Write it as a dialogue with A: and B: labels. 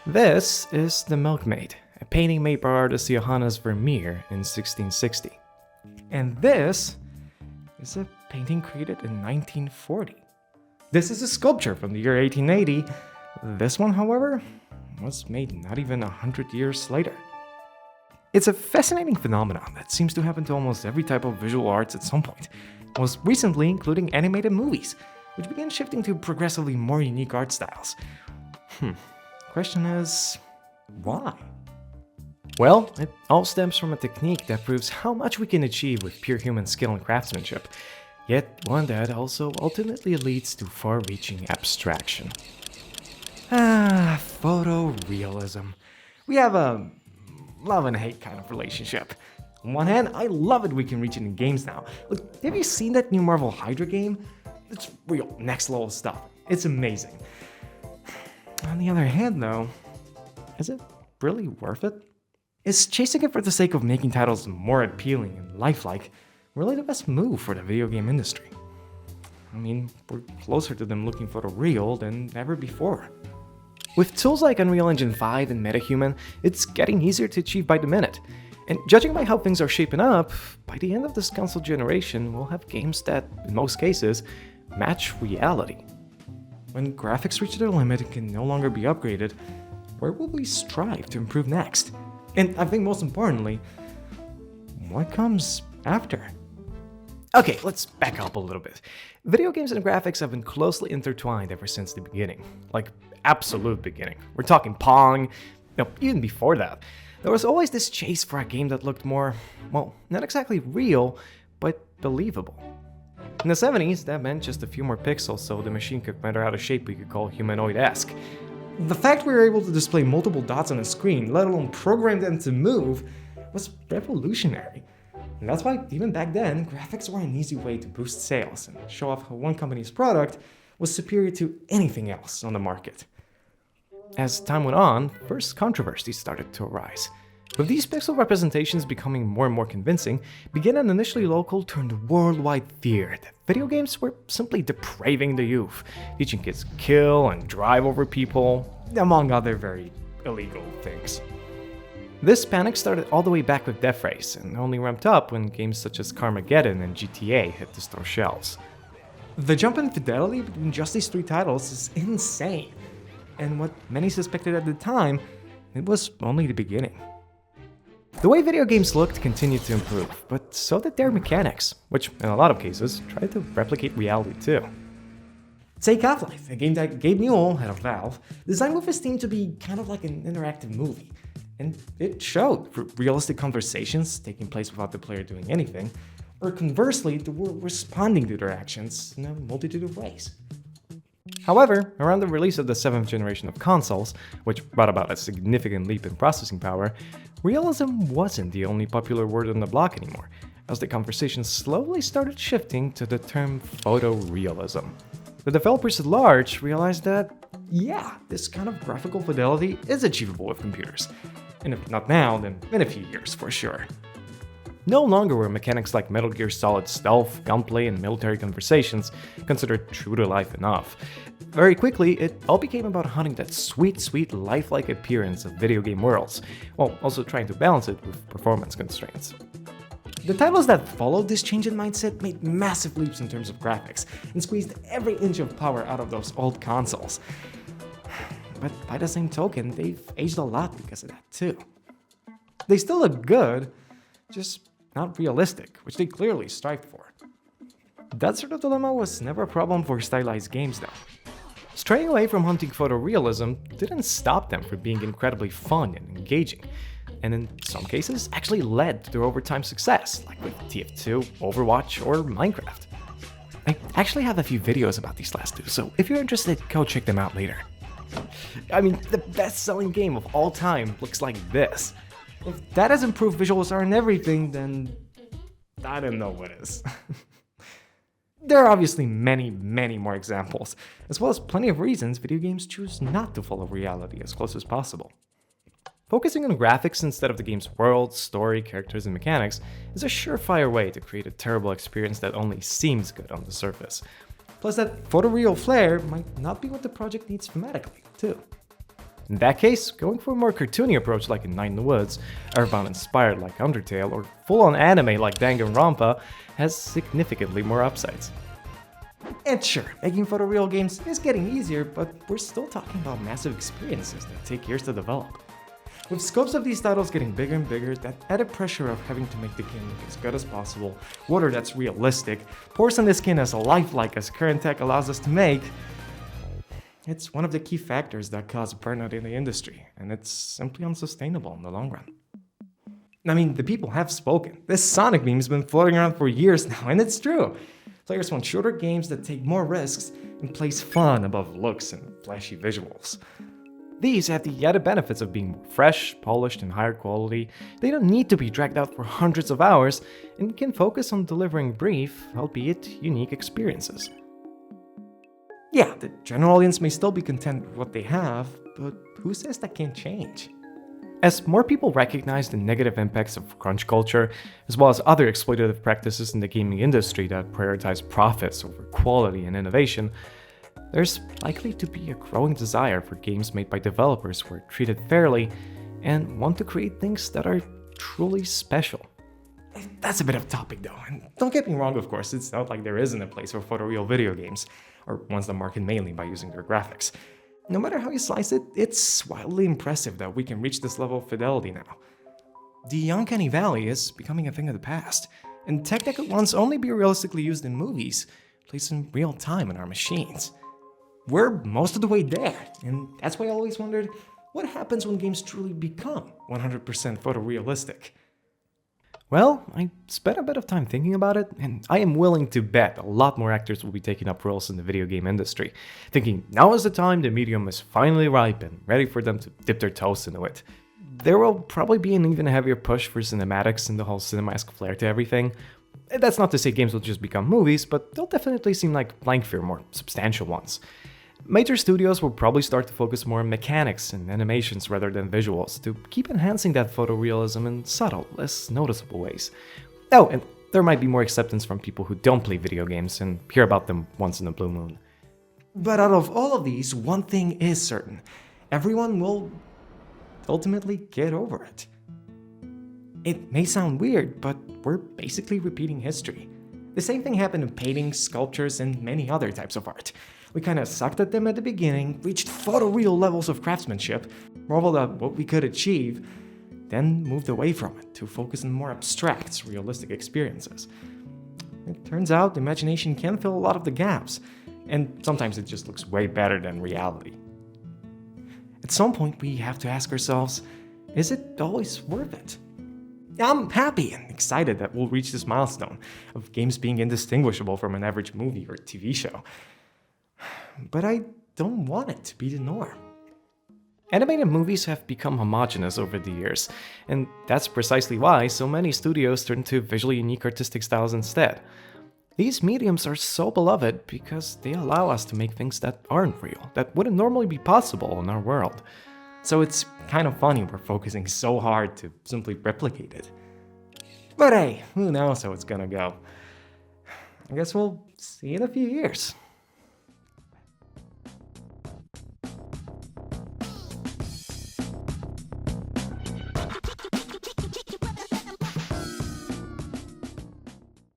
A: This is The Milkmaid, a painting made by artist Johannes Vermeer in 1660. And this is a painting created in 1940. This is a sculpture from the year 1880. This one, however, was made not even 100 years later. It's a fascinating phenomenon that seems to happen to almost every type of visual arts at some point, most recently including animated movies, which began shifting to progressively more unique art styles. Question is, why? Well, it all stems from a technique that proves how much we can achieve with pure human skill and craftsmanship, yet one that also ultimately leads to far-reaching abstraction. Photorealism. We have a love and hate kind of relationship. On one hand, I love it we can reach it in games now. Look, have you seen that new Marvel Hydra game? It's real next level stuff. It's amazing. On the other hand, though, is it really worth it? Is chasing it for the sake of making titles more appealing and lifelike really the best move for the video game industry? I mean, we're closer to them looking for the real than ever before. With tools like Unreal Engine 5 and MetaHuman, it's getting easier to achieve by the minute. And judging by how things are shaping up, by the end of this console generation, we'll have games that, in most cases, match reality. When graphics reach their limit and can no longer be upgraded, where will we strive to improve next? And I think most importantly, what comes after? Okay, let's back up a little bit. Video games and graphics have been closely intertwined ever since the beginning. Like, absolute beginning. We're talking Pong, even before that. There was always this chase for a game that looked more, well, not exactly real, but believable. In the 70s, that meant just a few more pixels so the machine could render out a shape we could call humanoid-esque. The fact we were able to display multiple dots on a screen, let alone program them to move, was revolutionary. And that's why, even back then, graphics were an easy way to boost sales and show off how one company's product was superior to anything else on the market. As time went on, first controversies started to arise. With these pixel representations becoming more and more convincing, began an initially local turned worldwide fear that video games were simply depraving the youth, teaching kids to kill and drive over people, among other very illegal things. This panic started all the way back with Death Race, and only ramped up when games such as Carmageddon and GTA hit the store shelves. The jump in fidelity between just these three titles is insane, and what many suspected at the time, it was only the beginning. The way video games looked continued to improve, but so did their mechanics, which in a lot of cases tried to replicate reality too. Take Half-Life, a game that Gabe Newell, head of Valve, designed with his team to be kind of like an interactive movie. And it showed realistic conversations taking place without the player doing anything, or conversely, the world responding to their actions in a multitude of ways. However, around the release of the 7th generation of consoles, which brought about a significant leap in processing power, realism wasn't the only popular word on the block anymore, as the conversation slowly started shifting to the term photorealism. The developers at large realized that, yeah, this kind of graphical fidelity is achievable with computers. And if not now, then in a few years for sure. No longer were mechanics like Metal Gear Solid stealth, gunplay, and military conversations considered true to life enough. Very quickly, it all became about hunting that sweet lifelike appearance of video game worlds, while also trying to balance it with performance constraints. The titles that followed this change in mindset made massive leaps in terms of graphics, and squeezed every inch of power out of those old consoles. But by the same token, they've aged a lot because of that too. They still look good, just not realistic, which they clearly strived for. That sort of dilemma was never a problem for stylized games though. Straying away from hunting photorealism didn't stop them from being incredibly fun and engaging, and in some cases actually led to their overtime success, like with TF2, Overwatch, or Minecraft. I actually have a few videos about these last two, so if you're interested, go check them out later. I mean, the best-selling game of all time looks like this. If that has improved visuals are and everything, then I don't know what is. There are obviously many more examples, as well as plenty of reasons video games choose not to follow reality as close as possible. Focusing on graphics instead of the game's world, story, characters, and mechanics is a surefire way to create a terrible experience that only seems good on the surface. Plus, that photoreal flair might not be what the project needs thematically, too. In that case, going for a more cartoony approach like in Night in the Woods, Earthbound inspired like Undertale, or full-on anime like Danganronpa has significantly more upsides. And sure, making photoreal games is getting easier, but we're still talking about massive experiences that take years to develop. With scopes of these titles getting bigger and bigger, that added pressure of having to make the game look as good as possible, water that's realistic, porcelain the skin as lifelike as current tech allows us to make, it's one of the key factors that cause burnout in the industry, and it's simply unsustainable in the long run. I mean, the people have spoken. This Sonic meme's been floating around for years now, and it's true. Players want shorter games that take more risks and place fun above looks and flashy visuals. These have the added benefits of being more fresh, polished, and higher quality. They don't need to be dragged out for hundreds of hours and can focus on delivering brief, albeit unique experiences. Yeah, the general audience may still be content with what they have, but who says that can't change? As more people recognize the negative impacts of crunch culture, as well as other exploitative practices in the gaming industry that prioritize profits over quality and innovation, there's likely to be a growing desire for games made by developers who are treated fairly and want to create things that are truly special. That's a bit of a topic though, and don't get me wrong, of course, it's not like there isn't a place for photoreal video games, or ones that market mainly by using their graphics. No matter how you slice it, it's wildly impressive that we can reach this level of fidelity now. The uncanny valley is becoming a thing of the past, and tech that could once only be realistically used in movies plays in real time in our machines. We're most of the way there, and that's why I always wondered, what happens when games truly become 100% photorealistic? Well, I spent a bit of time thinking about it, and I am willing to bet a lot more actors will be taking up roles in the video game industry, thinking now is the time the medium is finally ripe and ready for them to dip their toes into it. There will probably be an even heavier push for cinematics and the whole cinema-esque flair to everything. That's not to say games will just become movies, but they'll definitely seem like blank fear, more substantial ones. Major studios will probably start to focus more on mechanics and animations rather than visuals to keep enhancing that photorealism in subtle, less noticeable ways. Oh, and there might be more acceptance from people who don't play video games and hear about them once in a blue moon. But out of all of these, one thing is certain. Everyone will ultimately get over it. It may sound weird, but we're basically repeating history. The same thing happened in paintings, sculptures, and many other types of art. We kinda sucked at them at the beginning, reached photoreal levels of craftsmanship, marveled at what we could achieve, then moved away from it to focus on more abstract, realistic experiences. It turns out imagination can fill a lot of the gaps, and sometimes it just looks way better than reality. At some point, we have to ask ourselves, is it always worth it? I'm happy and excited that we'll reach this milestone of games being indistinguishable from an average movie or TV show. But I don't want it to be the norm. Animated movies have become homogenous over the years, and that's precisely why so many studios turn to visually unique artistic styles instead. These mediums are so beloved because they allow us to make things that aren't real, that wouldn't normally be possible in our world. So it's kind of funny we're focusing so hard to simply replicate it. But hey, who knows how it's gonna go? I guess we'll see in a few years.